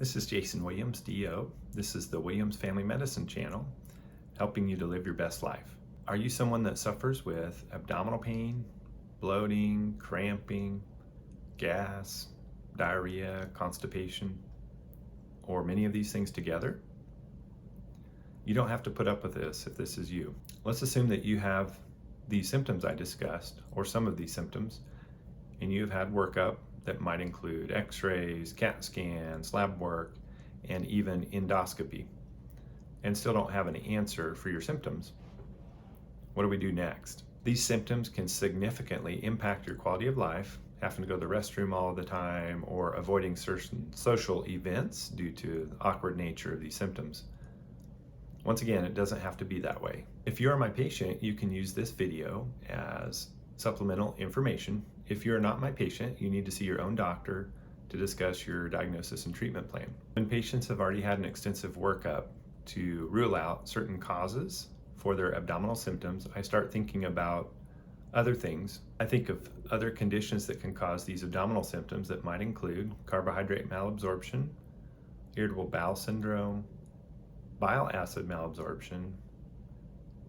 This is Jason Williams, DO. This is the Williams Family Medicine channel, helping you to live your best life. Are you someone that suffers with abdominal pain, bloating, cramping, gas, diarrhea, constipation, or many of these things together? You don't have to put up with this if this is you. Let's assume that you have these symptoms I discussed, or some of these symptoms, and you've had workup that might include x-rays, CAT scans, lab work, and even endoscopy, and still don't have an answer for your symptoms. What do we do next? These symptoms can significantly impact your quality of life, having to go to the restroom all the time, or avoiding certain social events due to the awkward nature of these symptoms. Once again, it doesn't have to be that way. If you are my patient, you can use this video as supplemental information. If you're not my patient, you need to see your own doctor to discuss your diagnosis and treatment plan. When patients have already had an extensive workup to rule out certain causes for their abdominal symptoms, I start thinking about other things. I think of other conditions that can cause these abdominal symptoms that might include carbohydrate malabsorption, irritable bowel syndrome, bile acid malabsorption,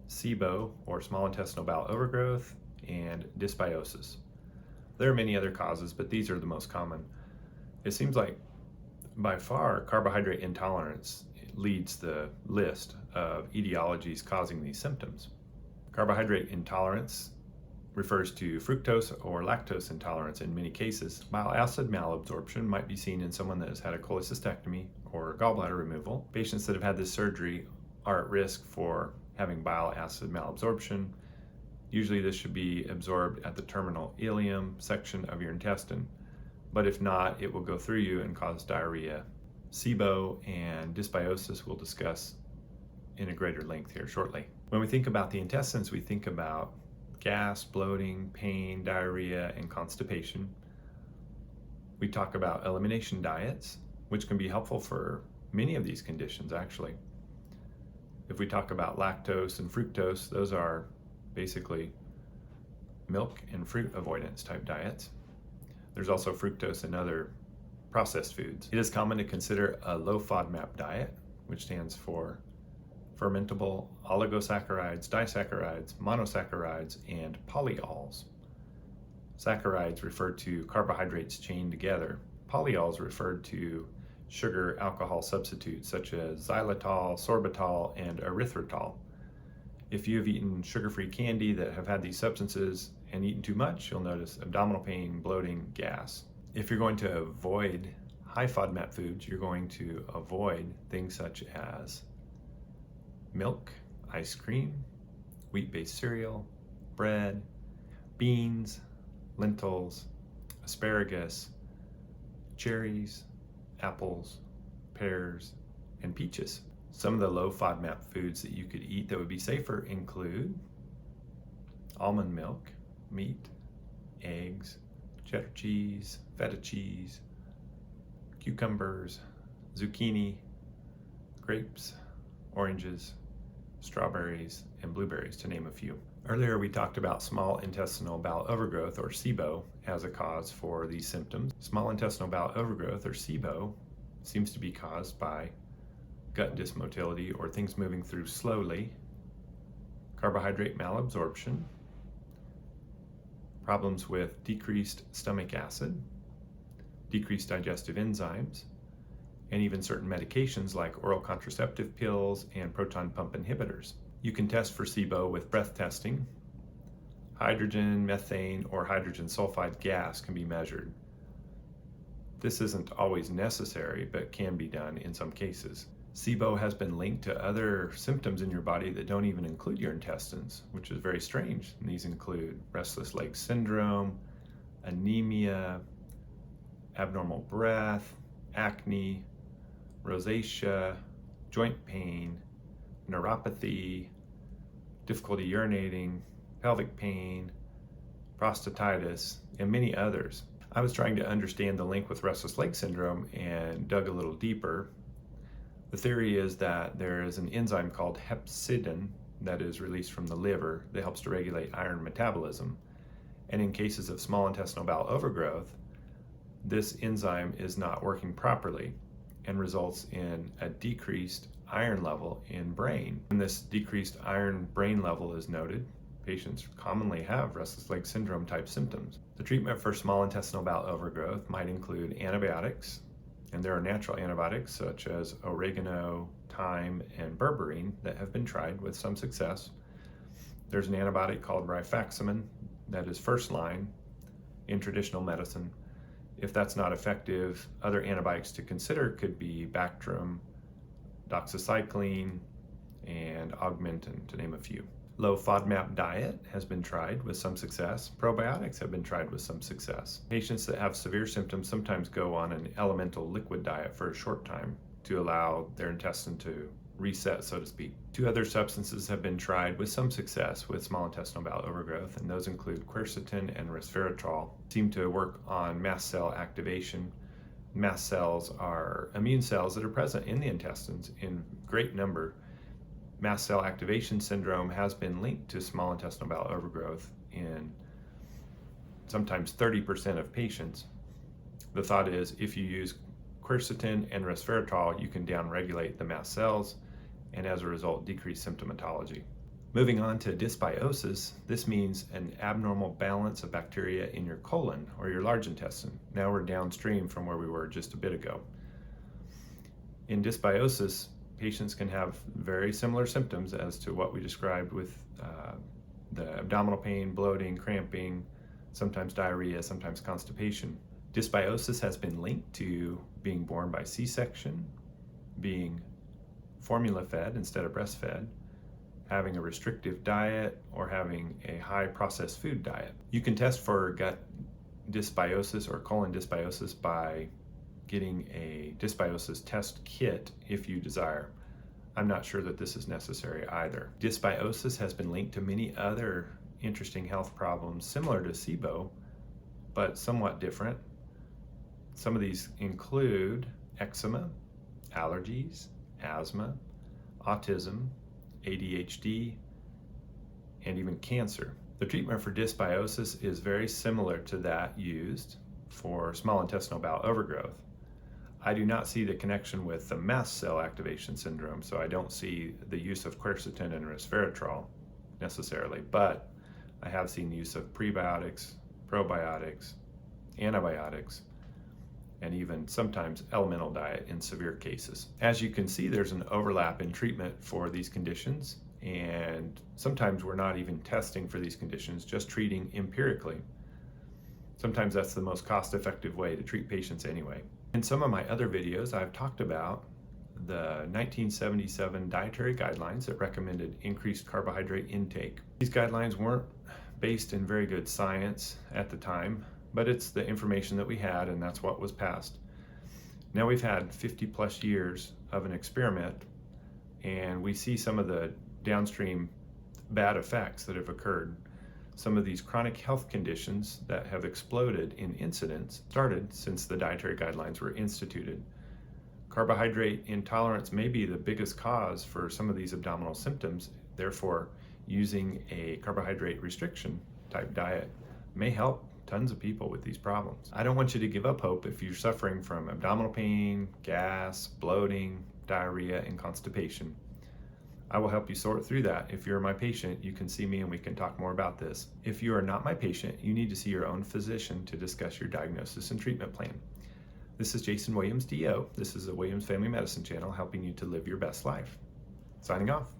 SIBO or small intestinal bowel overgrowth, and dysbiosis. There are many other causes, but these are the most common. It seems like by far carbohydrate intolerance leads the list of etiologies causing these symptoms. Carbohydrate intolerance refers to fructose or lactose intolerance in many cases. Bile acid malabsorption might be seen in someone that has had a cholecystectomy or gallbladder removal. Patients that have had this surgery are at risk for having bile acid malabsorption. Usually this should be absorbed at the terminal ileum section of your intestine, but if not, it will go through you and cause diarrhea. SIBO and dysbiosis we'll discuss in a greater length here shortly. When we think about the intestines, we think about gas, bloating, pain, diarrhea, and constipation. We talk about elimination diets, which can be helpful for many of these conditions actually. If we talk about lactose and fructose, those are basically milk and fruit avoidance type diets. There's also fructose in other processed foods. It is common to consider a low FODMAP diet, which stands for fermentable oligosaccharides, disaccharides, monosaccharides, and polyols. Saccharides refer to carbohydrates chained together. Polyols refer to sugar alcohol substitutes such as xylitol, sorbitol, and erythritol. If you have eaten sugar-free candy that have had these substances and eaten too much, you'll notice abdominal pain, bloating, gas. If you're going to avoid high FODMAP foods, you're going to avoid things such as milk, ice cream, wheat-based cereal, bread, beans, lentils, asparagus, cherries, apples, pears, and peaches. Some of the low FODMAP foods that you could eat that would be safer include almond milk, meat, eggs, cheddar cheese, feta cheese, cucumbers, zucchini, grapes, oranges, strawberries, and blueberries, to name a few. Earlier we talked about small intestinal bowel overgrowth, or SIBO, as a cause for these symptoms. Small intestinal bowel overgrowth, or SIBO, seems to be caused by gut dysmotility, or things moving through slowly, carbohydrate malabsorption, problems with decreased stomach acid, decreased digestive enzymes, and even certain medications like oral contraceptive pills and proton pump inhibitors. You can test for SIBO with breath testing. Hydrogen, methane, or hydrogen sulfide gas can be measured. This isn't always necessary, but can be done in some cases. SIBO has been linked to other symptoms in your body that don't even include your intestines, which is very strange. And these include restless leg syndrome, anemia, abnormal breath, acne, rosacea, joint pain, neuropathy, difficulty urinating, pelvic pain, prostatitis, and many others. I was trying to understand the link with restless leg syndrome and dug a little deeper. The theory is that there is an enzyme called hepcidin that is released from the liver that helps to regulate iron metabolism. And in cases of small intestinal bowel overgrowth, this enzyme is not working properly. and results in a decreased iron level in brain. When this decreased iron brain level is noted, patients commonly have restless leg syndrome type symptoms. The treatment for small intestinal bowel overgrowth might include antibiotics, and there are natural antibiotics such as oregano, thyme, and berberine that have been tried with some success. There's an antibiotic called rifaximin that is first line in traditional medicine. If that's not effective, other antibiotics to consider could be Bactrim, doxycycline, and Augmentin, to name a few. Low FODMAP diet has been tried with some success. Probiotics have been tried with some success. Patients that have severe symptoms sometimes go on an elemental liquid diet for a short time to allow their intestine to reset, so to speak. 2 other substances have been tried with some success with small intestinal bowel overgrowth, and those include quercetin and resveratrol. Seem to work on mast cell activation. Mast cells are immune cells that are present in the intestines in great number. Mast cell activation syndrome has been linked to small intestinal bowel overgrowth in sometimes 30% of patients. The thought is if you use quercetin and resveratrol, you can downregulate the mast cells and as a result decrease symptomatology. Moving on to dysbiosis, this means an abnormal balance of bacteria in your colon or your large intestine. Now we're downstream from where we were just a bit ago. In dysbiosis, patients can have very similar symptoms as to what we described with the abdominal pain, bloating, cramping, sometimes diarrhea, sometimes constipation. Dysbiosis has been linked to being born by C-section, being formula fed instead of breastfed, having a restrictive diet, or having a high processed food diet. You can test for gut dysbiosis or colon dysbiosis by getting a dysbiosis test kit if you desire. I'm not sure that this is necessary either. Dysbiosis has been linked to many other interesting health problems similar to SIBO, but somewhat different. Some of these include eczema, allergies, asthma, autism, ADHD, and even cancer. The treatment for dysbiosis is very similar to that used for small intestinal bowel overgrowth. I do not see the connection with the mast cell activation syndrome, so I don't see the use of quercetin and resveratrol necessarily, but I have seen the use of prebiotics, probiotics, antibiotics, and even sometimes elemental diet in severe cases. As you can see, there's an overlap in treatment for these conditions, and sometimes we're not even testing for these conditions, just treating empirically. Sometimes that's the most cost-effective way to treat patients anyway. In some of my other videos, I've talked about the 1977 dietary guidelines that recommended increased carbohydrate intake. These guidelines weren't based in very good science at the time, but it's the information that we had, and that's what was passed. Now we've had 50 plus years of an experiment, and we see some of the downstream bad effects that have occurred. Some of these chronic health conditions that have exploded in incidence started since the dietary guidelines were instituted. Carbohydrate intolerance may be the biggest cause for some of these abdominal symptoms. Therefore, using a carbohydrate restriction type diet may help tons of people with these problems. I don't want you to give up hope if you're suffering from abdominal pain, gas, bloating, diarrhea, and constipation. I will help you sort through that. If you're my patient, you can see me and we can talk more about this. If you are not my patient, you need to see your own physician to discuss your diagnosis and treatment plan. This is Jason Williams, DO. This is the Williams Family Medicine Channel, helping you to live your best life. Signing off.